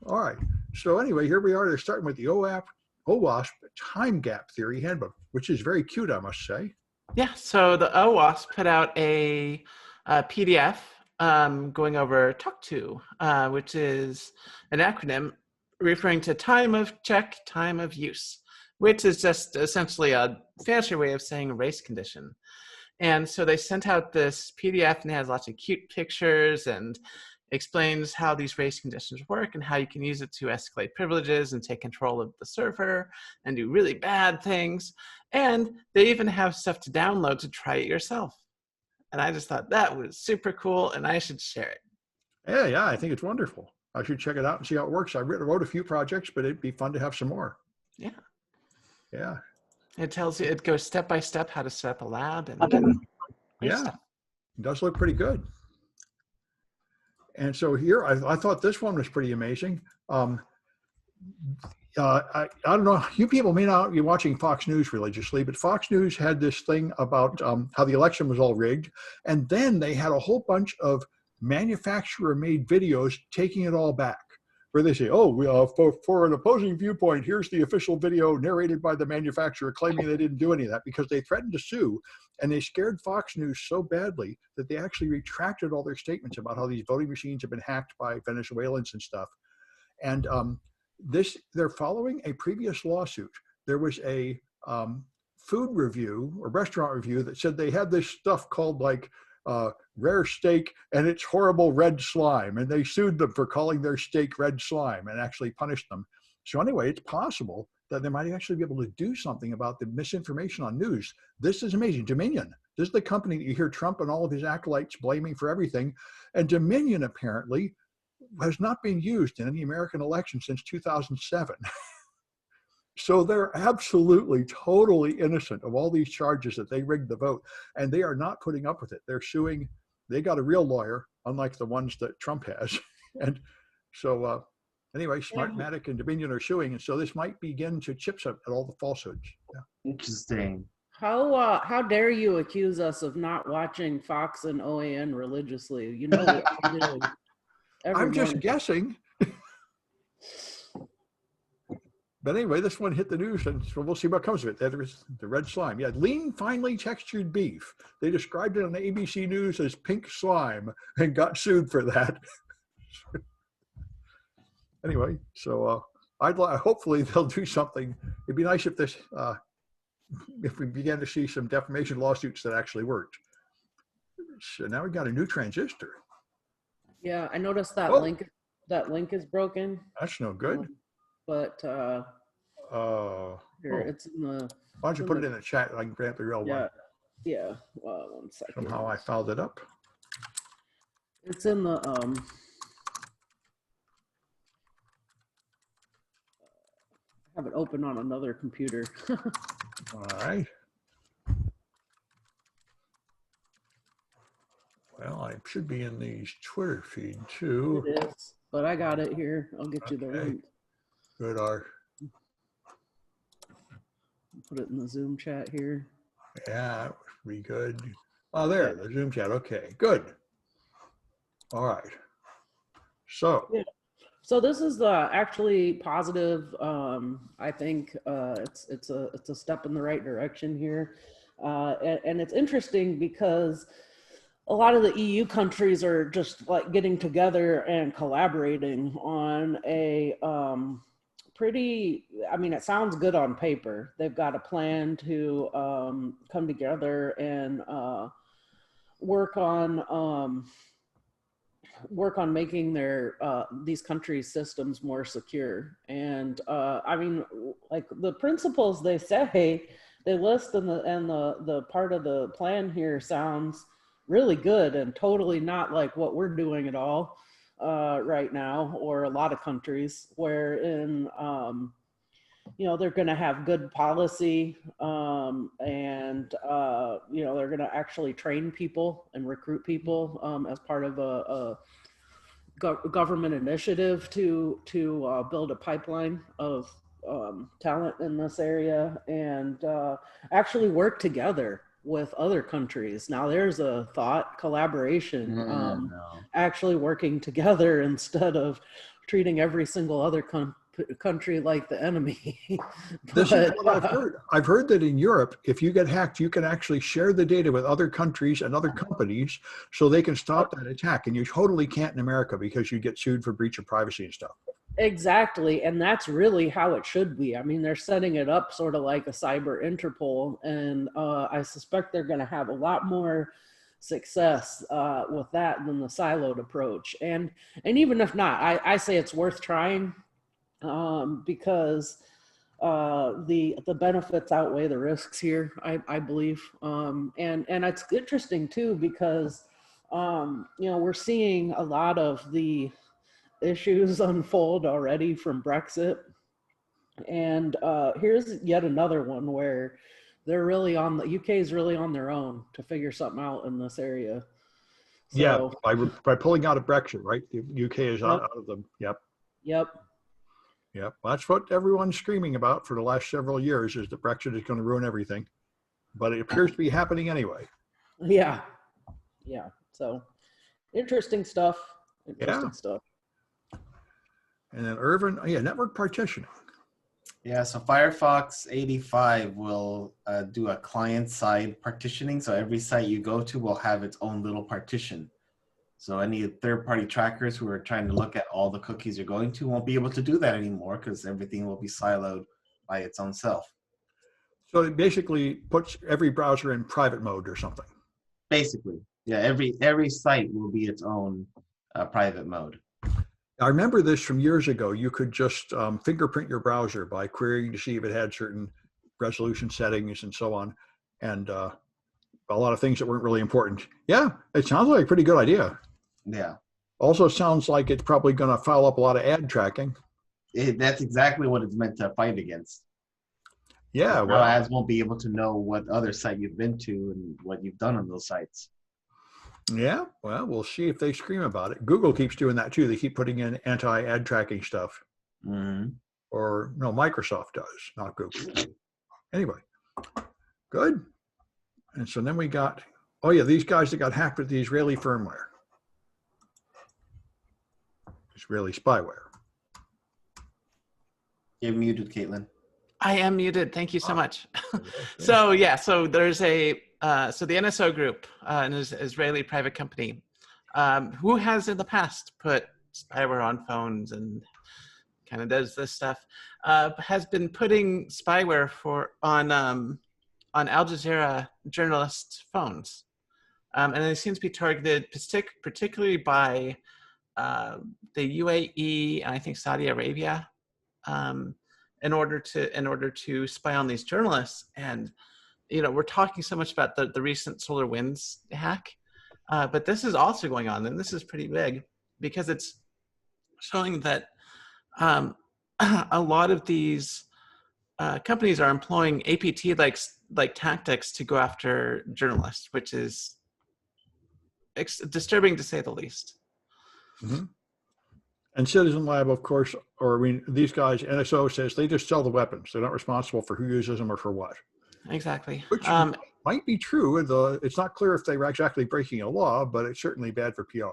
All right. So anyway, here we are. They're starting with the OWASP Timegap Theory Handbook, which is very cute, I must say. Yeah, so the OWASP put out a PDF going over Talk To, which is an acronym referring to time of check, time of use, which is just essentially a fancy way of saying race condition. And so they sent out this PDF, and it has lots of cute pictures and explains how these race conditions work and how you can use it to escalate privileges and take control of the server and do really bad things. And they even have stuff to download to try it yourself. And I just thought that was super cool, and I should share it. Yeah, I think it's wonderful. I should check it out and see how it works. I wrote a few projects, but it'd be fun to have some more. Yeah. It tells you, it goes step by step how to set up a lab. And yeah, it does look pretty good. And so here, I thought this one was pretty amazing. I don't know, you people may not be watching Fox News religiously, but Fox News had this thing about how the election was all rigged. And then they had a whole bunch of manufacturer-made videos taking it all back, where they say, oh, for an opposing viewpoint, here's the official video narrated by the manufacturer claiming they didn't do any of that, because they threatened to sue. And they scared Fox News so badly that they actually retracted all their statements about how these voting machines have been hacked by Venezuelans and stuff. And they're following a previous lawsuit. There was a food review or restaurant review that said they had this stuff called like rare steak and it's horrible red slime. And they sued them for calling their steak red slime and actually punished them. So anyway, it's possible that they might actually be able to do something about the misinformation on news. This is amazing. Dominion, this is the company that you hear Trump and all of his acolytes blaming for everything. And Dominion apparently has not been used in any American election since 2007. So they're absolutely, totally innocent of all these charges that they rigged the vote. And they are not putting up with it. They're suing. They got a real lawyer, unlike the ones that Trump has. And so anyway, Smartmatic and Dominion are suing, and so this might begin to chip at all the falsehoods. Yeah. Interesting. How dare you accuse us of not watching Fox and OAN religiously? You know what I'm doing. I'm just guessing. But anyway, this one hit the news, and so we'll see what comes of it. That was the red slime. Yeah, lean, finely textured beef. They described it on the ABC News as pink slime and got sued for that. Anyway, so hopefully they'll do something. It'd be nice if this, if we began to see some defamation lawsuits that actually worked. So now we got a new transistor. Yeah, I noticed that link is broken. That's no good. But here, it's in the. Why don't you put it in the chat? I can grab the real one. Yeah. 1 second. Somehow I filed it up. It's in the I have it open on another computer. All right. Well, I should be in the Twitter feed too. It is, but I got it here. I'll get you the link. Good, Art. Put it in the Zoom chat here. Yeah, that would be good. Oh, there, the Zoom chat. Okay, good. All right. So. Yeah. So this is actually positive. I think it's a step in the right direction here, and it's interesting because a lot of the EU countries are just like getting together and collaborating on a pretty. I mean, it sounds good on paper. They've got a plan to come together and work on making their these countries' systems more secure. And I mean, like the principles they say they list in the part of the plan here sounds really good and totally not like what we're doing at all right now, or a lot of countries wherein you know, they're going to have good policy and you know, they're going to actually train people and recruit people as part of a government initiative to build a pipeline of talent in this area and actually work together with other countries. Now there's a thought, collaboration, actually working together instead of treating every single other country like the enemy. This is what I've heard. I've heard that in Europe, if you get hacked, you can actually share the data with other countries and other companies so they can stop that attack. And you totally can't in America because you get sued for breach of privacy and stuff. Exactly. And that's really how it should be. I mean, they're setting it up sort of like a cyber Interpol. And I suspect they're going to have a lot more success with that than the siloed approach. And even if not, I say it's worth trying. Because the benefits outweigh the risks here, I believe. And it's interesting too, because, we're seeing a lot of the issues unfold already from Brexit. And here's yet another one where they're really the UK is really on their own to figure something out in this area. So, yeah, by pulling out of Brexit, right? The UK is out of them. Yep. Yep, that's what everyone's screaming about for the last several years, is that Brexit is going to ruin everything. But it appears to be happening anyway. Yeah. So interesting stuff. Stuff. And then Irvin, network partitioning. Yeah, so Firefox 85 will do a client-side partitioning. So every site you go to will have its own little partition. So any third-party trackers who are trying to look at all the cookies you're going to won't be able to do that anymore, because everything will be siloed by its own self. So it basically puts every browser in private mode or something. Basically, yeah. Every site will be its own private mode. I remember this from years ago. You could just fingerprint your browser by querying to see if it had certain resolution settings and so on, and a lot of things that weren't really important. Yeah, it sounds like a pretty good idea. Yeah. Also sounds like it's probably going to foul up a lot of ad tracking. That's exactly what it's meant to fight against. Yeah. Well, ads won't be able to know what other site you've been to and what you've done on those sites. Yeah. Well, we'll see if they scream about it. Google keeps doing that too. They keep putting in anti-ad tracking stuff. Mm-hmm. Or no, Microsoft does, not Google. Anyway, good. And so then we got, these guys that got hacked with the Israeli firmware. Israeli spyware. You're muted, Kaitlyn. I am muted. Thank you so much. So there's the NSO group, an Israeli private company, who has in the past put spyware on phones and kind of does this stuff, has been putting spyware on Al Jazeera journalists' phones. And it seems to be targeted particularly by the UAE and I think Saudi Arabia, in order to spy on these journalists. And we're talking so much about the recent SolarWinds hack, but this is also going on, and this is pretty big because it's showing that a lot of these companies are employing APT like tactics to go after journalists, which is disturbing to say the least. Mm-hmm. And Citizen Lab, of course, these guys, NSO says they just sell the weapons. They're not responsible for who uses them or for what. Exactly. Which might be true. It's not clear if they were exactly breaking a law, but it's certainly bad for PR.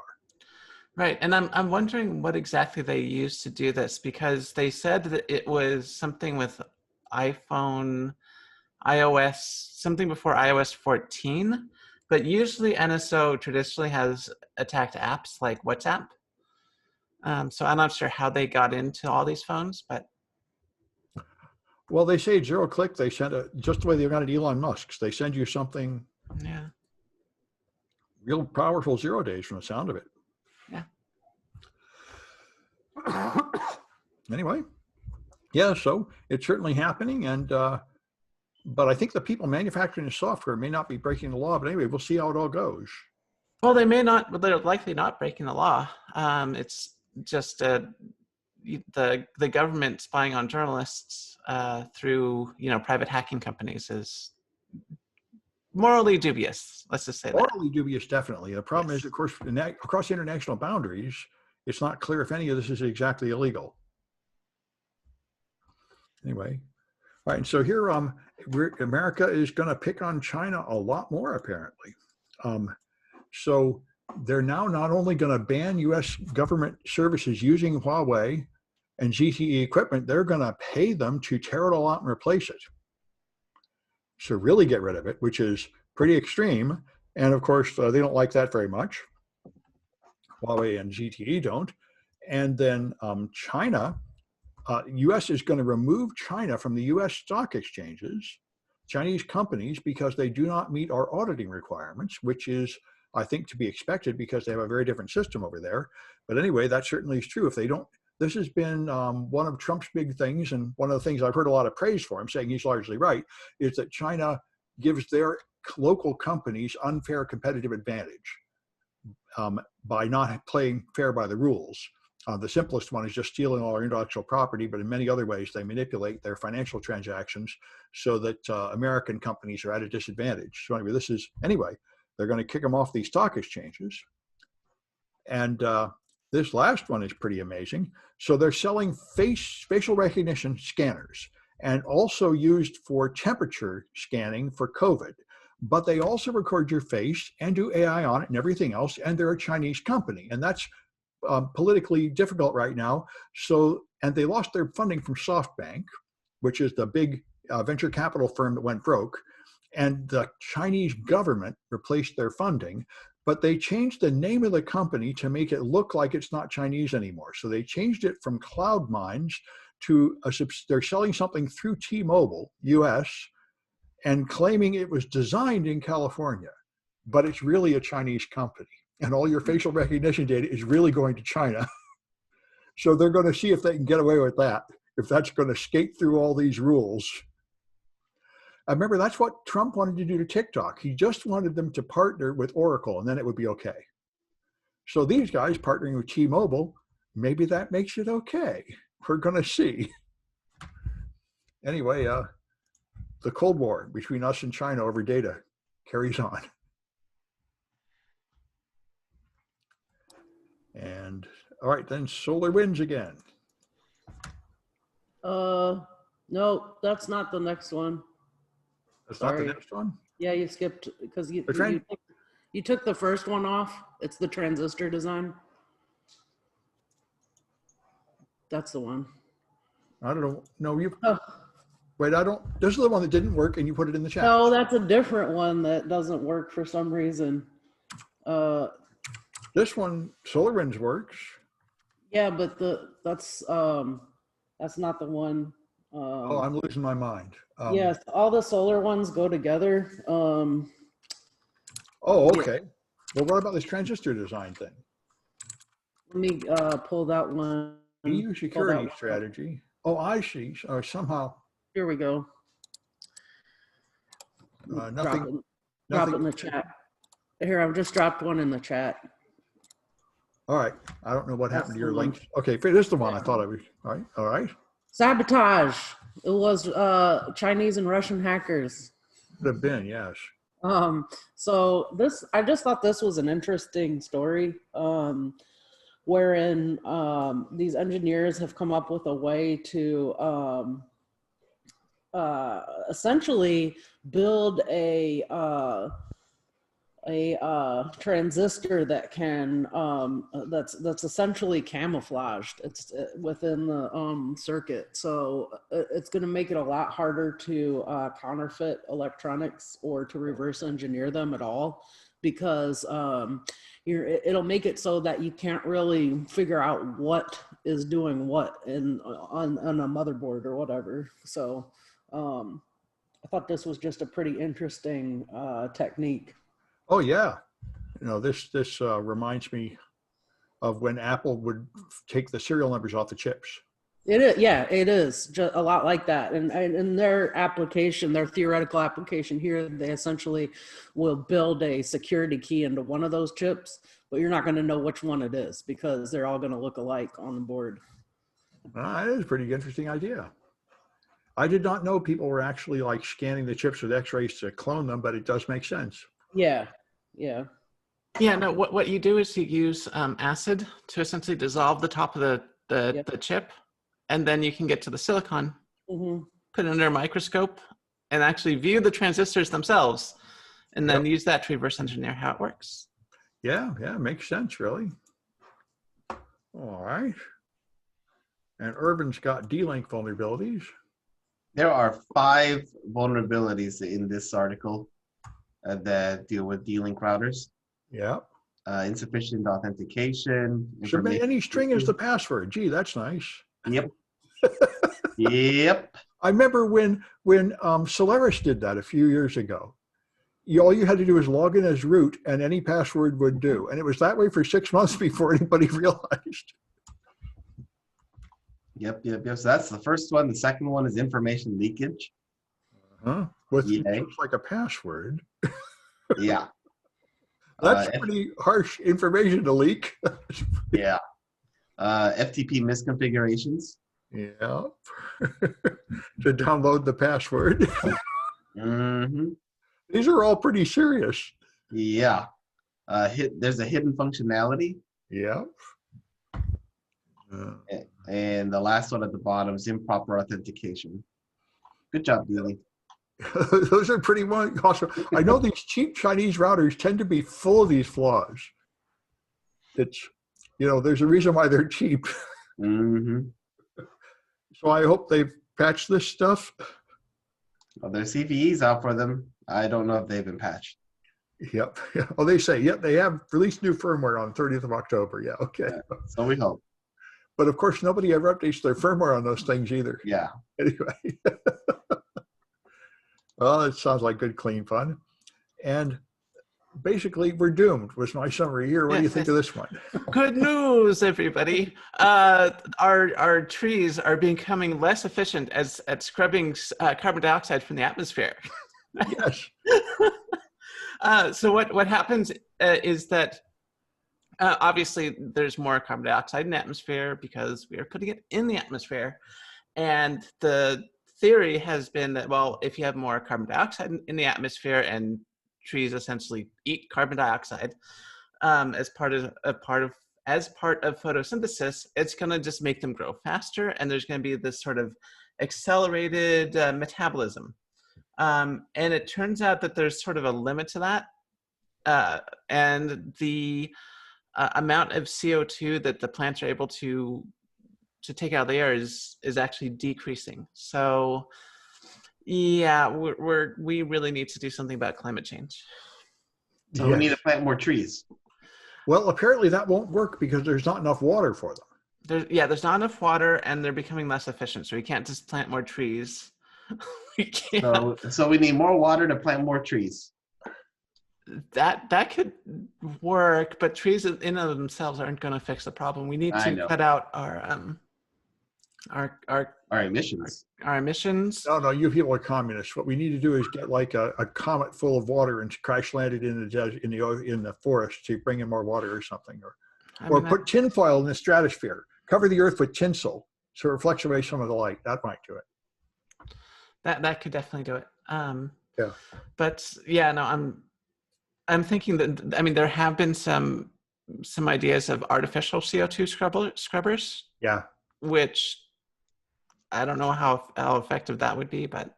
Right. And I'm wondering what exactly they used to do this, because they said that it was something with iPhone, iOS, something before iOS 14. But usually NSO traditionally has attacked apps like WhatsApp. So I'm not sure how they got into all these phones, but. Well, they say zero click. They sent just the way they got at Elon Musk's. They send you something. Yeah. Real powerful 0 days from the sound of it. Yeah. Anyway, yeah. So it's certainly happening, and but I think the people manufacturing the software may not be breaking the law. But anyway, we'll see how it all goes. Well, they may not, but they're likely not breaking the law. It's just the government spying on journalists through private hacking companies is morally dubious. Let's just say morally dubious, definitely. The problem is, of course, across international boundaries, it's not clear if any of this is exactly illegal. Anyway, all right. And so here, America is going to pick on China a lot more, apparently. So they're now not only going to ban US government services using Huawei and ZTE equipment, they're going to pay them to tear it all out and replace it. So really get rid of it, which is pretty extreme. And of course, they don't like that very much. Huawei and ZTE don't. And then China, US is going to remove China from the US stock exchanges, Chinese companies, because they do not meet our auditing requirements, which is, I think, to be expected because they have a very different system over there. But anyway, that certainly is true. If they don't, this has been one of Trump's big things, and one of the things I've heard a lot of praise for him, saying he's largely right, is that China gives their local companies unfair competitive advantage by not playing fair by the rules. The simplest one is just stealing all our intellectual property, but in many other ways, they manipulate their financial transactions so that American companies are at a disadvantage. So anyway, they're going to kick them off these stock exchanges. And this last one is pretty amazing. So they're selling facial recognition scanners, and also used for temperature scanning for COVID. But they also record your face and do AI on it and everything else, and they're a Chinese company. And that's politically difficult right now. So, and they lost their funding from SoftBank, which is the big venture capital firm that went broke. And the Chinese government replaced their funding, but they changed the name of the company to make it look like it's not Chinese anymore. So they changed it from CloudMinds to they're selling something through T-Mobile, US, and claiming it was designed in California, but it's really a Chinese company. And all your facial recognition data is really going to China. So they're going to see if they can get away with that, if that's going to skate through all these rules. I remember that's what Trump wanted to do to TikTok. He just wanted them to partner with Oracle, and then it would be okay. So these guys partnering with T-Mobile, maybe that makes it okay. We're going to see. Anyway, the Cold War between us and China over data carries on. And all right, then SolarWinds again. No, that's not the next one. That's not the next one? Yeah, you skipped because you took the first one off. It's the transistor design. That's the one. I don't know. No, wait, this is the one that didn't work and you put it in the chat. No, that's a different one that doesn't work for some reason. This one, SolarWinds works. Yeah, but that's not the one. Oh, I'm losing my mind. Yes, all the solar ones go together. Oh, okay. Yeah. Well, what about this transistor design thing? Let me pull that one. EU security strategy. Oh, I see. Or somehow. Here we go. Nothing. Drop it in the chat. Here, I've just dropped one in the chat. All right. I don't know what happened to your links. Okay, this is the one I thought I was. All right. All right. Sabotage. It was Chinese and Russian hackers. Could have been, yes. So I just thought this was an interesting story, wherein these engineers have come up with a way to essentially build a transistor that can that's essentially camouflaged. It's within the circuit, so it's going to make it a lot harder to counterfeit electronics or to reverse engineer them at all, because it'll make it so that you can't really figure out what is doing what on a motherboard or whatever. So I thought this was just a pretty interesting technique. Oh yeah, this reminds me of when Apple would take the serial numbers off the chips. It is, yeah, it is just a lot like that. And in their application, their theoretical application here, they essentially will build a security key into one of those chips, but you're not going to know which one it is because they're all going to look alike on the board. That is a pretty interesting idea. I did not know people were actually like scanning the chips with X-rays to clone them, but it does make sense. Yeah. Yeah. Yeah. No. What you do is you use acid to essentially dissolve the top of the chip, and then you can get to the silicon, put it under a microscope, and actually view the transistors themselves, and then use that to reverse engineer how it works. Yeah, yeah, makes sense, really. All right. And Irvin's got D-Link vulnerabilities. There are 5 vulnerabilities in this article that deal with D-Link routers. Yeah. Insufficient authentication. Submit any string as the password. Gee, that's nice. Yep. Yep. I remember when Solaris did that a few years ago. All you had to do was log in as root, and any password would do. And it was that way for 6 months before anybody realized. Yep. So that's the first one. The second one is information leakage. With looks like a password. Yeah. That's pretty harsh information to leak. Yeah. FTP misconfigurations. Yeah. To download the password. Mm-hmm. These are all pretty serious. Yeah. There's a hidden functionality. Yeah. And the last one at the bottom is improper authentication. Good job, D-Link. Those are pretty much awesome. I know these cheap Chinese routers tend to be full of these flaws. It's, there's a reason why they're cheap. Mm-hmm. So I hope they've patched this stuff. Well, there's CVEs out for them. I don't know if they've been patched. Yep. Oh, they say, yep, they have released new firmware on 30th of October. Yeah, okay. Yeah, so we hope. But of course, nobody ever updates their firmware on those things either. Yeah. Anyway. Well, it sounds like good, clean fun. And basically, we're doomed, was my summary here. What do you think of this one? Good news, everybody. Our trees are becoming less efficient at scrubbing carbon dioxide from the atmosphere. Yes. So what happens is that obviously there's more carbon dioxide in the atmosphere because we are putting it in the atmosphere. And the theory has been that, well, if you have more carbon dioxide in the atmosphere and trees essentially eat carbon dioxide as part of photosynthesis, it's going to just make them grow faster, and there's going to be this sort of accelerated metabolism. And it turns out that there's sort of a limit to that, and the amount of CO2 that the plants are able to take out of the air is actually decreasing. So yeah, we really need to do something about climate change. So we need to plant more trees. Well, apparently that won't work because there's not enough water for them. There's not enough water, and they're becoming less efficient. So we can't just plant more trees. We can't. So we need more water to plant more trees. That could work, but trees in of themselves aren't going to fix the problem. We need to cut out our emissions. Our emissions. No, you people are communists. What we need to do is get like a comet full of water and crash land it in the forest to bring in more water or something, or put tinfoil in the stratosphere. Cover the Earth with tinsel so it reflects away some of the light. That might do it. That could definitely do it. Yeah. But yeah, no, I'm thinking that, I mean, there have been some ideas of artificial CO2 scrubbers. Yeah. Which I don't know how effective that would be, but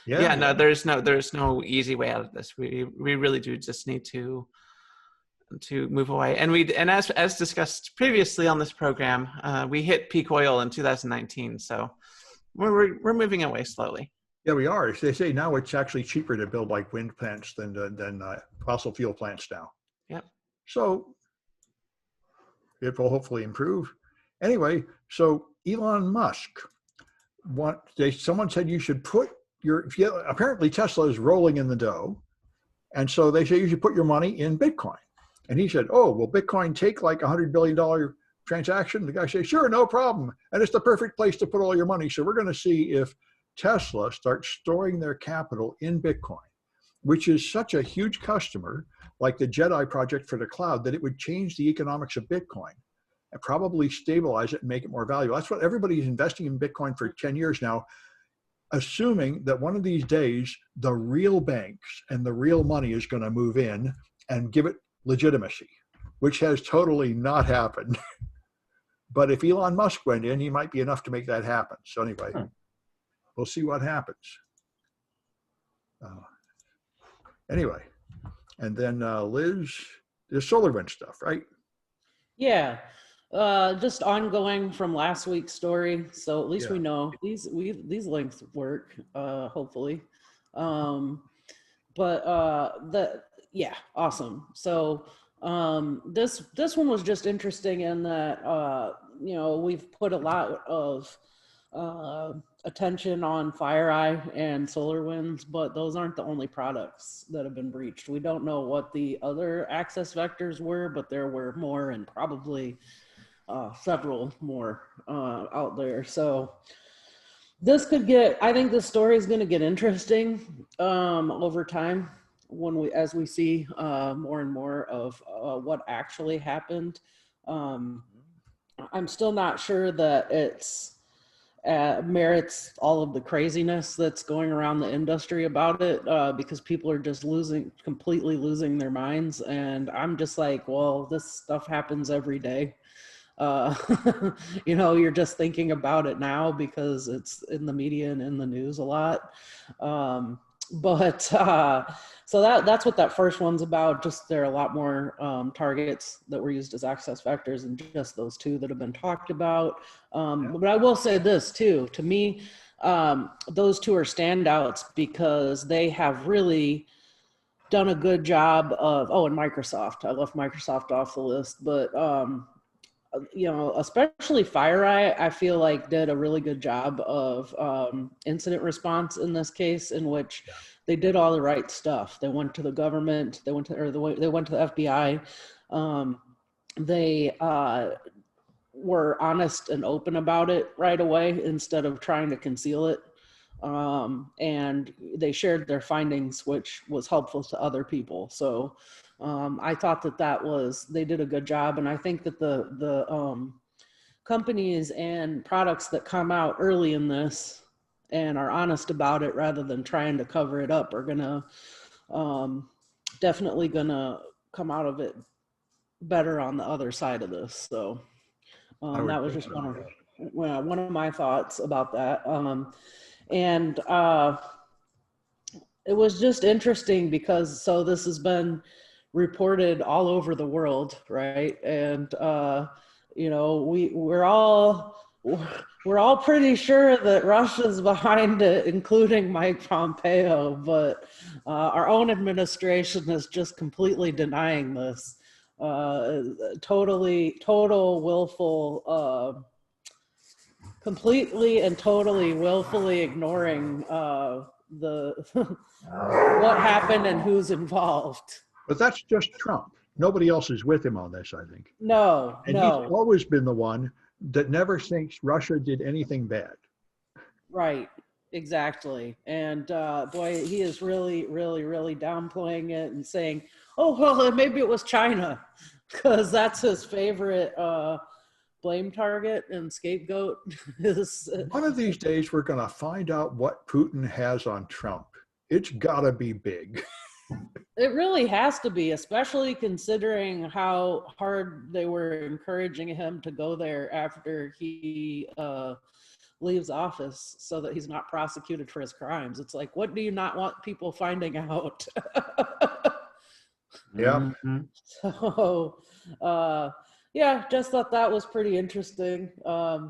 no, there's no easy way out of this. We really do just need to move away. And as discussed previously on this program, we hit peak oil in 2019, so we're moving away slowly. Yeah, we are. They say now it's actually cheaper to build like wind plants than fossil fuel plants now. Yep. So it will hopefully improve. Anyway, so Elon Musk, someone said you should put apparently Tesla is rolling in the dough. And so they say you should put your money in Bitcoin. And he said, oh, will Bitcoin take like $100 billion transaction? The guy said, sure, no problem. And it's the perfect place to put all your money. So we're going to see if Tesla starts storing their capital in Bitcoin, which is such a huge customer, like the Jedi project for the cloud, that it would change the economics of Bitcoin and probably stabilize it and make it more valuable. That's what everybody's investing in Bitcoin for 10 years now, assuming that one of these days, the real banks and the real money is going to move in and give it legitimacy, which has totally not happened. But if Elon Musk went in, he might be enough to make that happen. So anyway, we'll see what happens. Anyway, and then Liz, the SolarWinds stuff, right? Yeah. Just ongoing from last week's story. So at least we know these links work, hopefully. Yeah, awesome. So this one was just interesting in that we've put a lot of attention on FireEye and SolarWinds, but those aren't the only products that have been breached. We don't know what the other access vectors were, but there were more, and probably several more out there. So this could I think this story is going to get interesting over time as we see more and more of what actually happened. I'm still not sure that it's merits all of the craziness that's going around the industry about it, because people are just completely losing their minds. And I'm just like, well, this stuff happens every day. You're just thinking about it now because it's in the media and in the news a lot. So that's what that first one's about. Just there are a lot more targets that were used as access vectors than just those two that have been talked about. But I will say this too, to me, those two are standouts because they have really done a good job of, and Microsoft. I left Microsoft off the list, but especially FireEye, I feel like did a really good job of incident response in this case, in which they did all the right stuff. They went to the government, they went to the FBI. They were honest and open about it right away instead of trying to conceal it. And they shared their findings, which was helpful to other people. So I thought they did a good job. And I think that the companies and products that come out early in this and are honest about it rather than trying to cover it up are definitely gonna come out of it better on the other side of this. So that was just one of my thoughts about that. And it was just interesting because this has been reported all over the world, right? And we're all pretty sure that Russia's behind it, including Mike Pompeo, but our own administration is just completely denying this. Total willful, completely and totally willfully ignoring what happened and who's involved. But that's just Trump. Nobody else is with him on this, I think. No. He's always been the one that never thinks Russia did anything bad. Right, exactly. And boy, he is really, really, really downplaying it and saying, oh, well, maybe it was China, because that's his favorite blame target and scapegoat. One of these days, we're going to find out what Putin has on Trump. It's got to be big. It really has to be, especially considering how hard they were encouraging him to go there after he leaves office so that he's not prosecuted for his crimes. It's like, what do you not want people finding out? Yeah. So, just thought that was pretty interesting.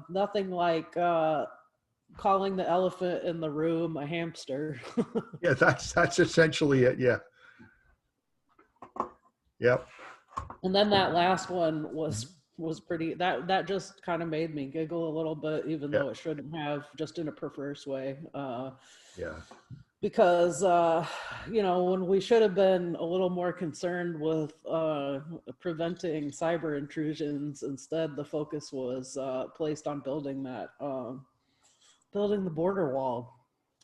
Nothing like calling the elephant in the room a hamster. Yeah, that's essentially it. Yeah. Yep. And then that last one was pretty, that just kind of made me giggle a little bit, even though it shouldn't have, just in a perverse way. Because, when we should have been a little more concerned with preventing cyber intrusions, instead the focus was placed on building the border wall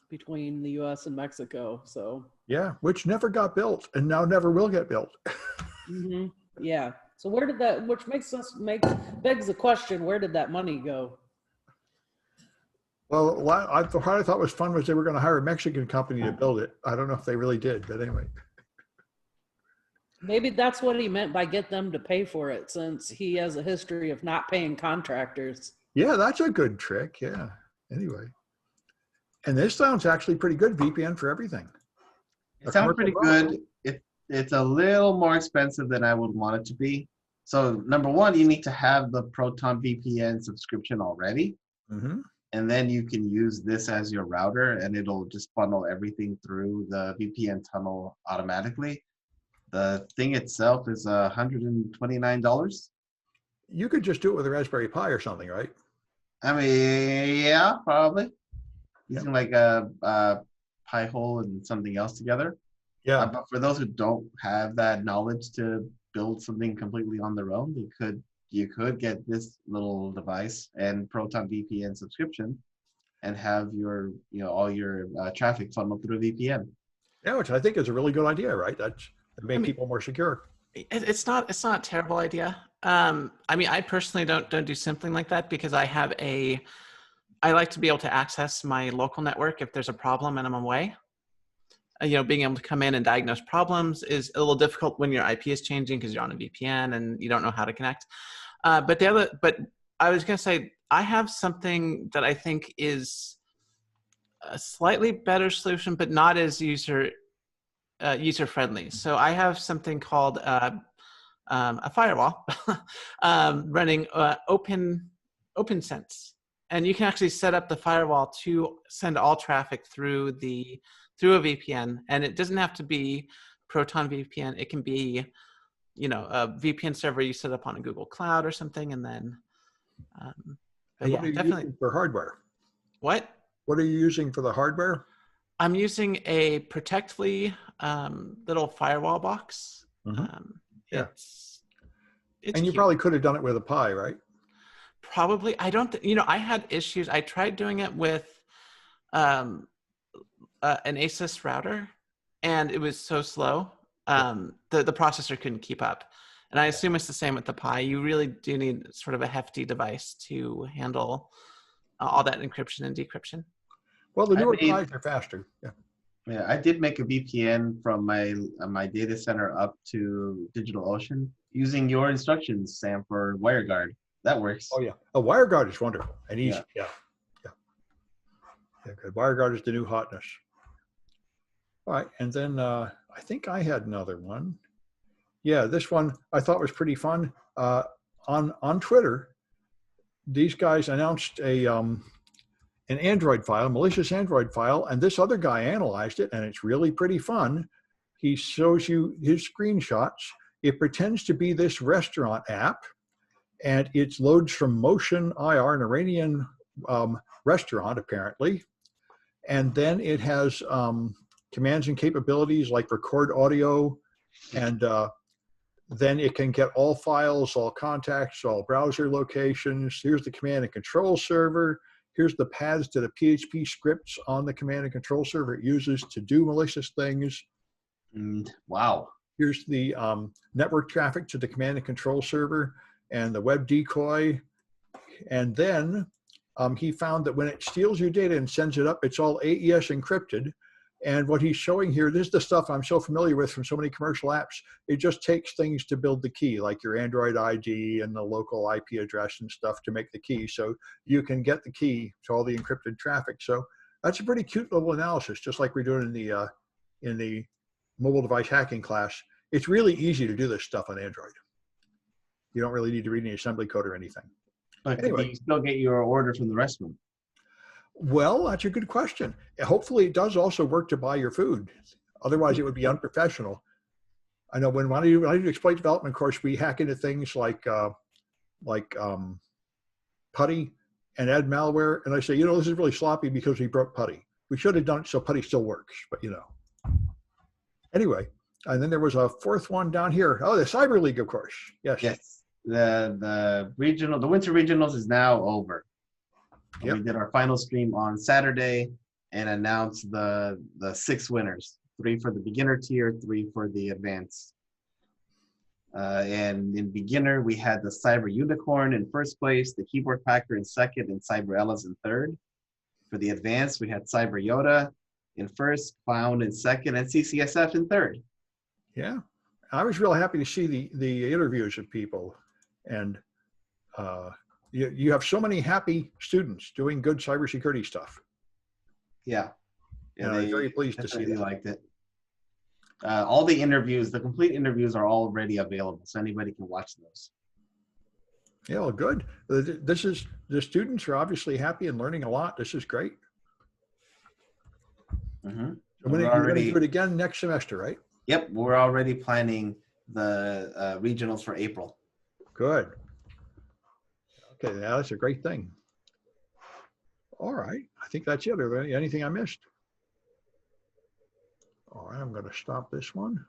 between the U.S. and Mexico. So which never got built and now never will get built. Mm-hmm. Yeah. So where did that? Which begs the question: where did that money go? Well, what I thought was fun was they were going to hire a Mexican company to build it. I don't know if they really did, but anyway. Maybe that's what he meant by get them to pay for it, since he has a history of not paying contractors. Yeah, that's a good trick. Yeah. Anyway. And this sounds actually pretty good, VPN for everything. It sounds pretty good. It's a little more expensive than I would want it to be. So number one, you need to have the Proton VPN subscription already. Mm-hmm. And then you can use this as your router and it'll just funnel everything through the VPN tunnel automatically. The thing itself is $129. You could just do it with a Raspberry Pi or something, right? I mean, yeah, probably. Yeah. Using like a Pi hole and something else together. Yeah. But for those who don't have that knowledge to build something completely on their own, you could get this little device and Proton VPN subscription and have your, all your traffic funneled through a VPN. Yeah, which I think is a really good idea, right? That make people more secure. It's not a terrible idea. I mean, I personally don't do something like that because I like to be able to access my local network if there's a problem and I'm away. Being able to come in and diagnose problems is a little difficult when your IP is changing because you're on a VPN and you don't know how to connect. But I was going to say, I have something that I think is a slightly better solution, but not as user friendly. So I have something called a firewall running OpenSense, and you can actually set up the firewall to send all traffic through a VPN, and it doesn't have to be Proton VPN. It can be, a VPN server you set up on a Google Cloud or something, and then. And what are you using for hardware? What? What are you using for the hardware? I'm using a Protectly little firewall box. Mm-hmm. It's and you cute. probably could have done it with a Pi, right? Probably. I don't. I had issues. I tried doing it with an Asus router, and it was so slow. The processor couldn't keep up. And I assume it's the same with the Pi. You really do need sort of a hefty device to handle all that encryption and decryption. Well, the newer Pis are faster. Yeah. Yeah, I did make a VPN from my data center up to DigitalOcean using your instructions, Sam, for WireGuard. That works. Oh yeah, a WireGuard is wonderful and easy. Yeah. Good. WireGuard is the new hotness. All right, and then I think I had another one. Yeah, this one I thought was pretty fun. On Twitter, these guys announced an Android file, malicious Android file, and this other guy analyzed it, and it's really pretty fun. He shows you his screenshots. It pretends to be this restaurant app, and it loads from Motion IR, an Iranian restaurant, apparently. And then it has commands and capabilities like record audio, and then it can get all files, all contacts, all browser locations. Here's the command and control server. Here's the paths to the PHP scripts on the command and control server it uses to do malicious things. Wow. Here's the network traffic to the command and control server and the web decoy. And then he found that when it steals your data and sends it up, it's all AES encrypted. And what he's showing here, this is the stuff I'm so familiar with from so many commercial apps. It just takes things to build the key, like your Android ID and the local IP address and stuff to make the key. So you can get the key to all the encrypted traffic. So that's a pretty cute little analysis, just like we're doing in the mobile device hacking class. It's really easy to do this stuff on Android. You don't really need to read any assembly code or anything. But anyway, can you still get your order from the restaurant? Well, that's a good question. Hopefully it does also work to buy your food. Otherwise it would be unprofessional. I know when I do exploit development course, we hack into things like Putty and add malware. And I say, this is really sloppy because we broke Putty. We should have done it so Putty still works, but Anyway, and then there was a fourth one down here. Oh, the Cyber League, of course. Yes. Yes. The Winter Regionals is now over. Yep. We did our final stream on Saturday and announced the 6 winners, 3 for the beginner tier, 3 for the advanced. And in beginner, we had the Cyber Unicorn in first place, the Keyboard Packer in second, and Cyber Ellis in third. For the advanced, we had Cyber Yoda in first, Bowne in second, and CCSF in third. Yeah, I was real happy to see the interviews of people, and you have so many happy students doing good cybersecurity stuff. Yeah. And I'm very pleased to see that. Liked it. All the interviews, the complete interviews are already available, so anybody can watch those. Yeah, well, good. This is, the students are obviously happy and learning a lot. This is great. Mm-hmm. You're going to do it again next semester, right? Yep, we're already planning the regionals for April. Good. Okay, yeah, that's a great thing. All right, I think that's it. Anything I missed? All right, I'm going to stop this one.